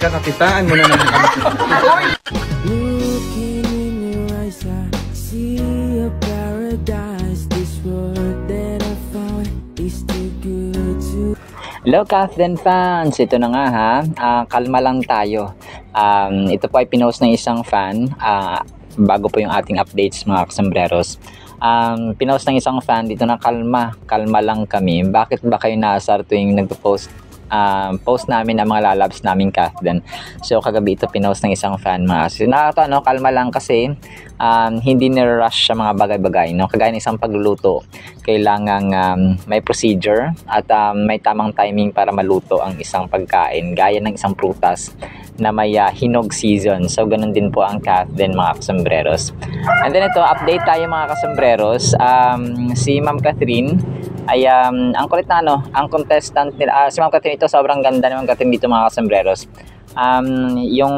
Kakakitaan mo na naman kami. Looking in your eyes, I see a paradise. This world that I found is too good to. Hello Kathleen fans! Ito na nga ha, kalma lang tayo. Ito po ay pinost ng isang fan, bago po yung ating updates mga kasambreros. Pinost ng isang fan dito na kalma lang kami. Bakit ba kayo naasar tuwing nagpo-post post namin ang mga lalabs namin Kathleen? So kagabi ito pinost ng isang fan mga kasi nakakatawa, kalma lang kasi hindi ni-rush sa mga bagay-bagay, no? Kagaya ng isang pagluluto, kailangang may procedure at may tamang timing para maluto ang isang pagkain, gaya ng isang prutas na may hinog season. So ganun din po ang Kathleen mga kasambreros. And then ito, update tayo mga kasambreros. Si Ma'am Catherine ay ang kulit na ang contestant nila, si Ma'am Catherine, ito sobrang ganda naman Catherine dito mga kasambreros. Yung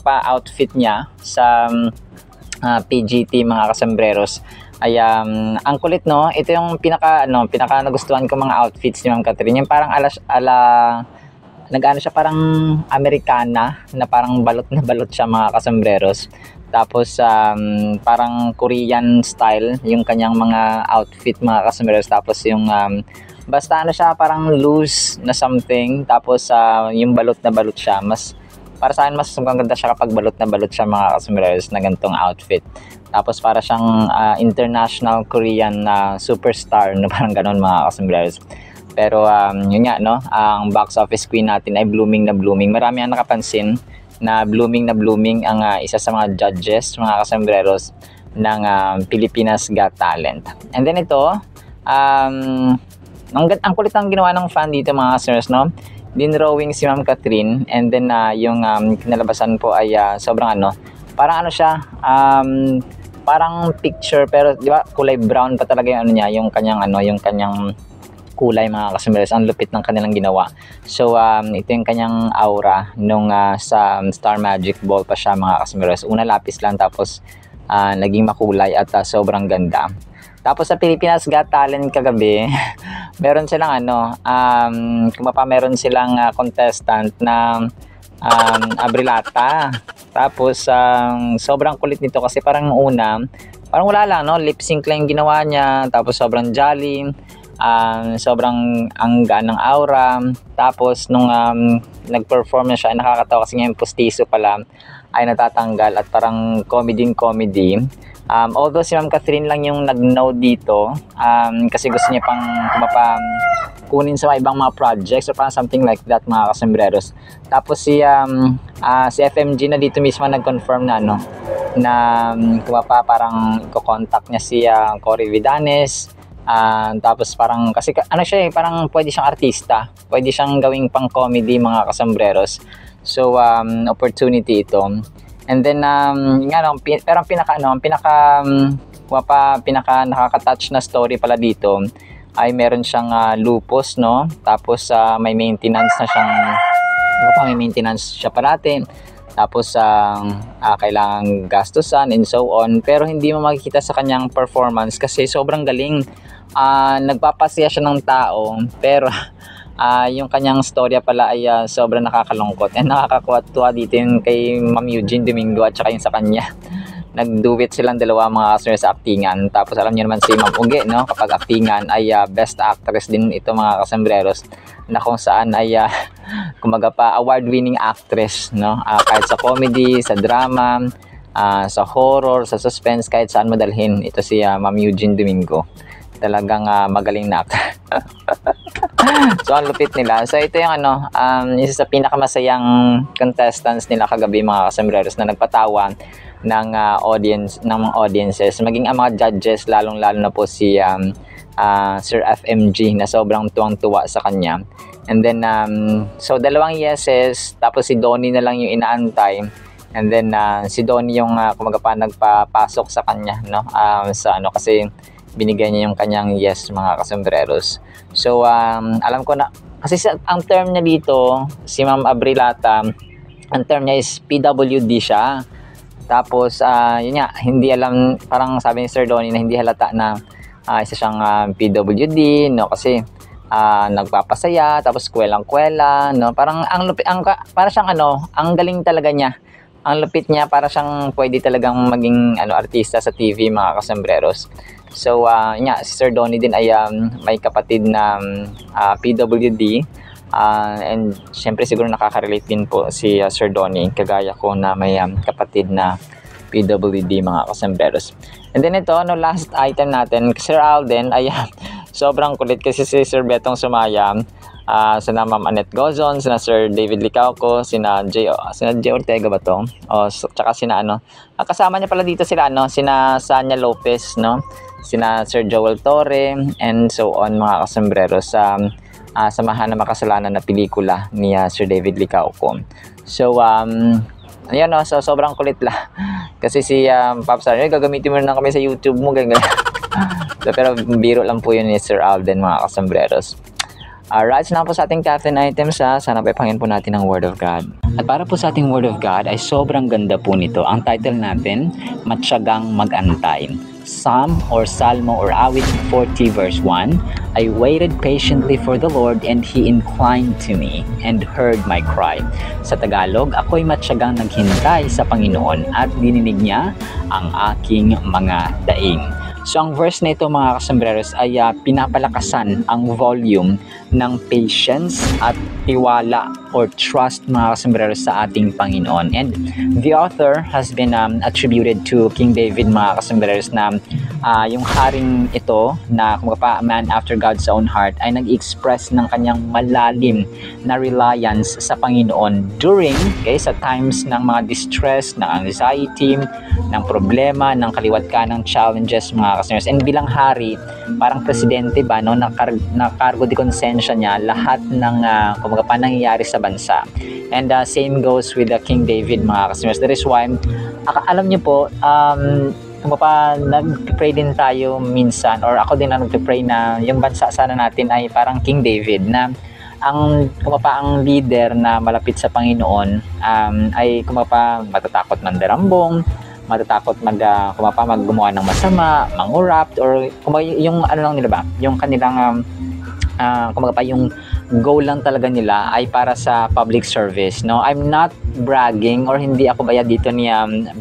outfit niya sa PGT mga kasambreros ay ang kulit, no? Ito yung pinaka nagustuhan ko mga outfits ni Ma'am Catherine, yung parang nag-ano siya, parang Americana na parang balot na balot siya mga kasambreros. Tapos parang Korean style yung kanyang mga outfit mga kasambreros. Tapos yung basta siya, parang loose na something. Tapos yung balot na balot siya, para sa akin mas maganda siya kapag balot na balot siya mga kasambreros na ganitong outfit. Tapos para siyang international Korean superstar, no? Parang ganon mga kasambreros. Pero yun nga, no, ang box office queen natin ay blooming na blooming. Marami ang nakapansin na blooming ang isa sa mga judges mga kasambreros ng Pilipinas Got Talent. And then ito, ang kulit ang ginawa ng fan dito mga kasambreros, no? Dinrawing si Ma'am Catherine, and then yung kinalabasan po ay sobrang parang siya, parang picture, pero di ba kulay brown pa talaga yung niya, yung kanyang kulay mga kasambreros. Ang lupit ng kanilang ginawa. So ito yung kanyang aura nung sa Star Magic Ball pa siya mga kasambreros. Una lapis lang, tapos naging makulay at sobrang ganda. Tapos sa Pilipinas Got Talent kagabi, meron silang meron silang contestant na Abrilata. Tapos sobrang kulit nito kasi parang parang wala lang, no? Lip sync lang yung ginawa niya. Tapos sobrang jolly. Sobrang angga ng aura. Tapos nung nag-perform na siya, nakakatawa kasi yung pustiso pala ay natatanggal at parang comedy. Although si Ma'am Catherine lang yung nag-no dito, kasi gusto niya pang kunin sa ibang mga projects or parang something like that mga kasambreros. Tapos si FMG na dito mismo nag-confirm na parang i-contact niya si Cory Vidanes. Tapos parang kasi siya parang pwede siyang artista, pwede siyang gawing pang comedy mga kasambreros. So opportunity ito. And then pero ang pinaka nakaka-touch na story pala dito ay meron siyang lupus, no? Tapos may maintenance na siyang may maintenance siya parati. Tapos kailangang gastusan and so on, pero hindi mo makikita sa kanyang performance kasi sobrang galing. Nagpapasaya siya ng tao, pero yung kanyang storya pala ay sobrang nakakalungkot. And nakakakuha dito yung kay Ma'am Eugene Domingo at saka yung sa kanya. Nag-duet silang dalawa mga kasambreros sa actingan. Tapos alam niyo naman si Ma'am Uge, no? Kapag actingan ay best actress din ito mga kasambreros, na kung saan ay kumaga pa award-winning actress, no? Kahit sa comedy, sa drama, sa horror, sa suspense, kahit saan madalhin ito si Ma'am Eugene Domingo. Talagang magaling na actor. So ang lupit nila. So ito yung isa sa pinakamasayang contestants nila kagabi mga kasambreros, na nagpatawa ng audiences, maging ang mga judges, lalong-lalo na po si Sir FMG na sobrang tuwang-tuwa sa kanya. And then so dalawang yeses, tapos si Donnie na lang yung inaantay. And then si Donnie yung nagpapasok sa kanya, no? Kasi binigay niya yung kanyang yes mga kasambreros. So alam ko na kasi ang term niya dito, si Ma'am Abrilata, ang term niya is PWD siya. Tapos yun nga, hindi alam, parang sabi ni Sir Donnie na hindi halata na isa siyang PWD, no? Kasi nagpapasaya, tapos kwelang-kwela, no? Parang para siyang ang galing talaga niya. Ang lupit niya, para siyang pwede talagang maging artista sa TV, mga kasembreros. So, si Sir Donnie din ay may kapatid na PWD. And syempre siguro nakaka-relate din po si Sir Donnie, kagaya ko na may kapatid na PWD, mga kasembreros. And then ito, last item natin, Sir Alden, ay sobrang kulit kasi si Sir Betong Sumaya, sina Ma'am Annette Gozon, sina Sir David Licauco, sina J Ortega ba to? Tsaka sina kasama niya pala dito sila sina Sanya Lopez, no? Sina Sir Joel Torre, and so on, mga kasembreros, sa Samahan na Makasalanan na pelikula ni Sir David Licauco. So, ayan, so sobrang kulit la. Kasi si Pops Arnold, gagamitin mo na kami sa YouTube mo, ganyan. So, pero biro lang po yun ni Sir Alden, mga kasembreros. Alright, so na po sa ating captain items, sana pepangin po natin ang Word of God. At para po sa ating Word of God ay sobrang ganda po nito. Ang title natin, Matyagang Mag-antay. Psalm or Salmo or Awit 40 verse 1, I waited patiently for the Lord and He inclined to me and heard my cry. Sa Tagalog, ako'y matyagang naghintay sa Panginoon at dininig niya ang aking mga daing. So ang verse na ito, mga kasembreros, ay pinapalakasan ang volume ng patience at tiwala or trust, mga kasembreros, sa ating Panginoon. And the author has been attributed to King David, mga kasembreros, na yung haring ito na kumbaga man after God's own heart ay nag-express ng kanyang malalim na reliance sa Panginoon during sa times ng mga distress, ng anxiety, ng problema, ng kaliwat ka ng challenges, mga kasembreros. And bilang hari, parang presidente ba, no, na cargo de konsensya niya lahat ng kumbaga nangyayari sa bansa. And same goes with King David, mga kasembreros. That is why alam niyo po, nag-pray din tayo minsan, or ako din na nag-pray na yung bansa sana natin ay parang King David, na ang leader na malapit sa Panginoon ay matatakot mandarambong, matatakot gumawa ng masama, mangurap, or yung lang nila ba, yung kanilang yung goal lang talaga nila ay para sa public service, no? I'm not bragging, or hindi ako bayad dito ni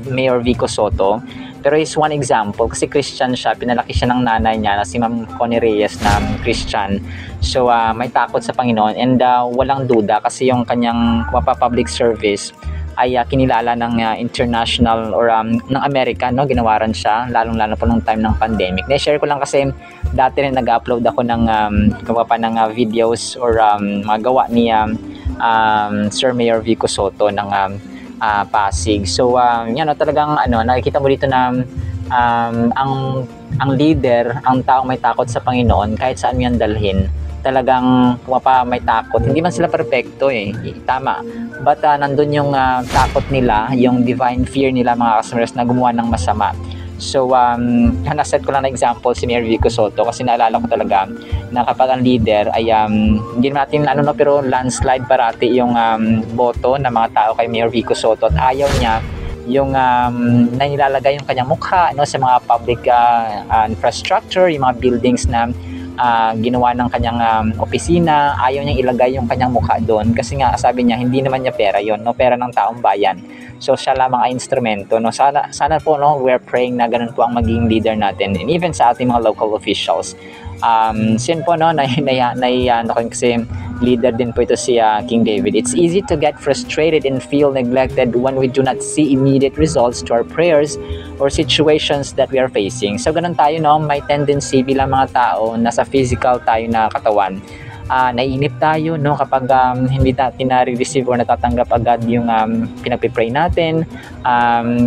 Mayor Vico Soto, pero is one example kasi Christian siya, pinalaki siya ng nanay niya na si Ma'am Connie Reyes na Christian. So may takot sa Panginoon, and walang duda kasi yung kanyang public service ay kinilala ng international or ng Amerika, no? Ginawaran siya, lalong-lalo po nung time ng pandemic. Na-share ko lang kasi dati rin nag-upload ako ng videos or mga gawa ni Sir Mayor Vico Soto ng Pasig. So talagang nakikita mo dito na ang leader, ang taong may takot sa Panginoon, kahit saan mo yan dalhin, talagang may takot. Hindi man sila perfecto tama. But nandun yung takot nila, yung divine fear nila, mga kasembreros, na gumawa ng masama. So, naset ko lang na example si Mayor Vico Soto kasi naalala ko talaga na kapag ang leader ay hindi natin pero landslide parati yung boto ng mga tao kay Mayor Vico Soto, at ayaw niya yung nanilalagay yung kanyang mukha sa mga public infrastructure, yung mga buildings na ginawa ng kanyang opisina. Ayaw niyang ilagay yung kanyang mukha doon kasi nga sabi niya hindi naman niya pera yon, pera ng taong bayan. So siya lamang ay instrumento, sana po we're praying na ganun po ang maging leader natin, and even sa ating mga local officials. Sin po kasi leader din po ito si King David. It's easy to get frustrated and feel neglected when we do not see immediate results to our prayers or situations that we are facing. So ganun tayo, may tendency bilang mga tao, nasa physical tayo na katawan, naiinip tayo kapag hindi natin na-receive or natatanggap agad yung pinagpipray natin.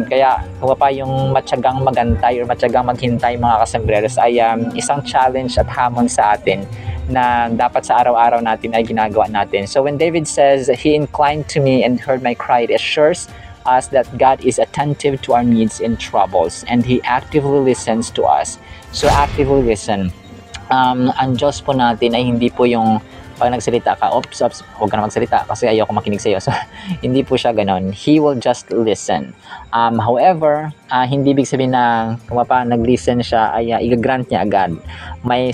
Kaya yung matyagang magantay or matyagang maghintay, mga kasembreros, ay isang challenge at hamon sa atin na dapat sa araw-araw natin ay ginagawa natin. So when David says, He inclined to me and heard my cry, it assures us that God is attentive to our needs and troubles, and He actively listens to us. So actively listen. Ang Diyos po natin ay hindi po yung pag nagsalita ka, oops, huwag ka na magsalita kasi ayoko makinig sa'yo. So, hindi po siya ganon. He will just listen. However, hindi ibig sabihin na kung nag-listen siya ay i-grant niya agad. May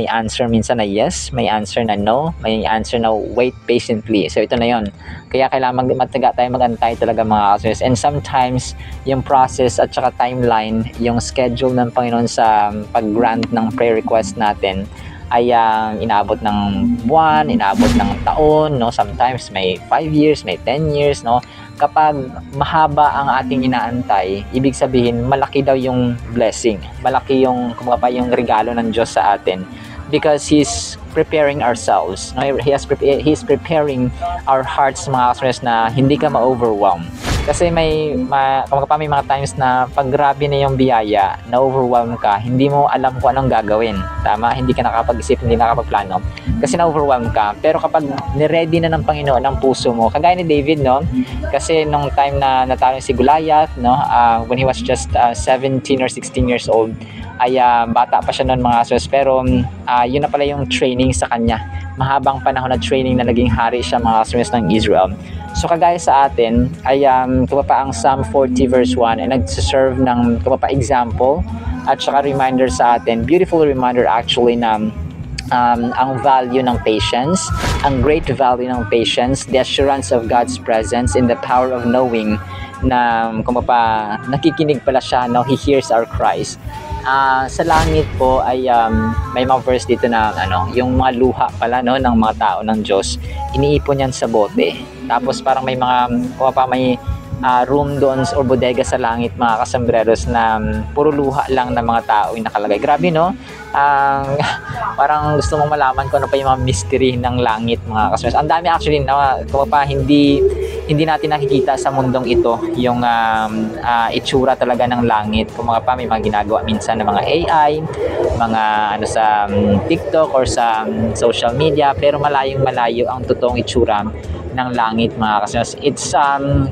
answer minsan na yes, may answer na no, may answer na wait patiently. So ito na yon. Kaya kailangan magtaga tayo, magantay talaga mga ka-SMRS. And sometimes yung process at saka timeline, yung schedule ng Panginoon sa pag-grant ng prayer request natin ay inaabot ng buwan, inaabot ng taon, no? Sometimes may 5 years, may 10 years, no? Kapag mahaba ang ating inaantay, ibig sabihin malaki daw yung blessing, malaki yung yung regalo ng Diyos sa atin, because He's preparing ourselves, no? He's preparing our hearts, mga ka-SMRS, na hindi ka ma-overwhelm. Kasi may mga times na pag grabe na yung biyaya, na-overwhelm ka, hindi mo alam kung anong gagawin. Tama? Hindi ka nakapag-isip, hindi nakapagplano. Kasi na-overwhelm ka. Pero kapag niready na ng Panginoon ang puso mo, kagaya ni David, no? Kasi nung time na natalo si Goliath, no? When he was just 17 or 16 years old, ay bata pa siya noon, mga ka-SMRS. Pero yun na pala yung training sa kanya. Mahabang panahon na training na naging hari siya, mga ka-SMRS, ng Israel. So kagaya sa atin ay ang Psalm 40 verse 1 ay nagsiserve ng example at saka reminder sa atin, beautiful reminder actually, na ang value ng patience, ang great value ng patience, the assurance of God's presence in the power of knowing na nakikinig pala siya, no? He hears our cries. Sa langit po ay may mga verse dito na yung mga luha pala, no, ng mga tao ng Diyos, iniipon yan sa bote. Tapos parang may mga room doon or bodega sa langit, mga ka-SMReros, na puro luha lang ng mga tao yung nakalagay. Grabe, no? Parang gusto mong malaman kung ano pa yung mga mystery ng langit, mga ka-SMReros. Ang dami actually na hindi natin nakikita sa mundong ito, yung itsura talaga ng langit. Kung may mga ginagawa minsan ng mga AI, mga sa TikTok or sa social media, pero malayong-malayo ang totoong itsura ng langit, mga ka-SMReros. It's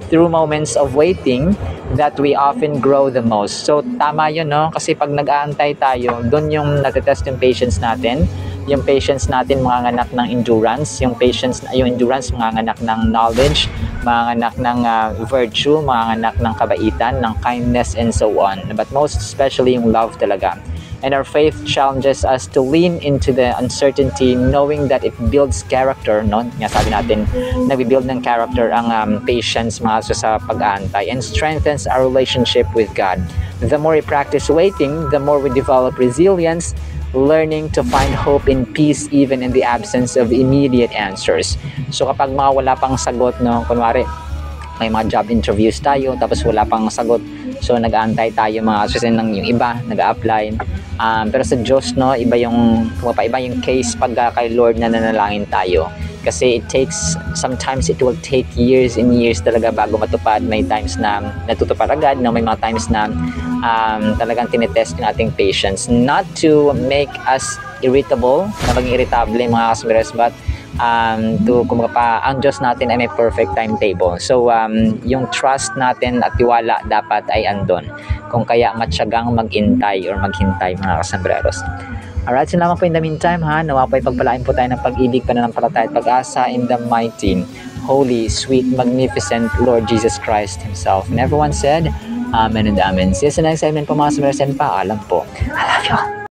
through moments of waiting that we often grow the most. So tama yun, no? Kasi pag nag-aantay tayo, doon yung natetest yung patience natin. Yung patience natin mga anak ng endurance, yung endurance mga anak ng knowledge, mga anak ng virtue, mga anak ng kabaitan, ng kindness, and so on. But most especially yung love talaga. And our faith challenges us to lean into the uncertainty, knowing that it builds character, no? Nga sabi natin, nagbi-build ng character ang patience, mga sa pag-aantay, and strengthens our relationship with God. The more we practice waiting, the more we develop resilience, learning to find hope in peace even in the absence of immediate answers. So kapag wala pang sagot, no, kunwari may mga job interviews tayo tapos wala pang sagot, so nag-aantay tayo, mga kasi yung iba nag-a-apply, pero sa Diyos, no, iba yung case pag kay Lord na nanalangin tayo. Kasi sometimes it will take years and years talaga bago matupad. May times na natutupad agad, no? May mga times na talagang tinetest yung ating patience. Not to make us irritable, na maging irritable, mga ka-SMReros, but ang Diyos natin ay may perfect timetable. So, yung trust natin at tiwala dapat ay andon. Kung kaya matyagang maghintay, mga ka-SMReros. Alright, so naman po in the meantime, nawa po ay pagpalain po tayo ng pag-ibig, pananampalataya at pag-asa in the mighty, holy, sweet, magnificent Lord Jesus Christ Himself. And everyone said, Amen and Amen. See you sa next segment po, mga ka-SMReros, and paalam po. I love you all.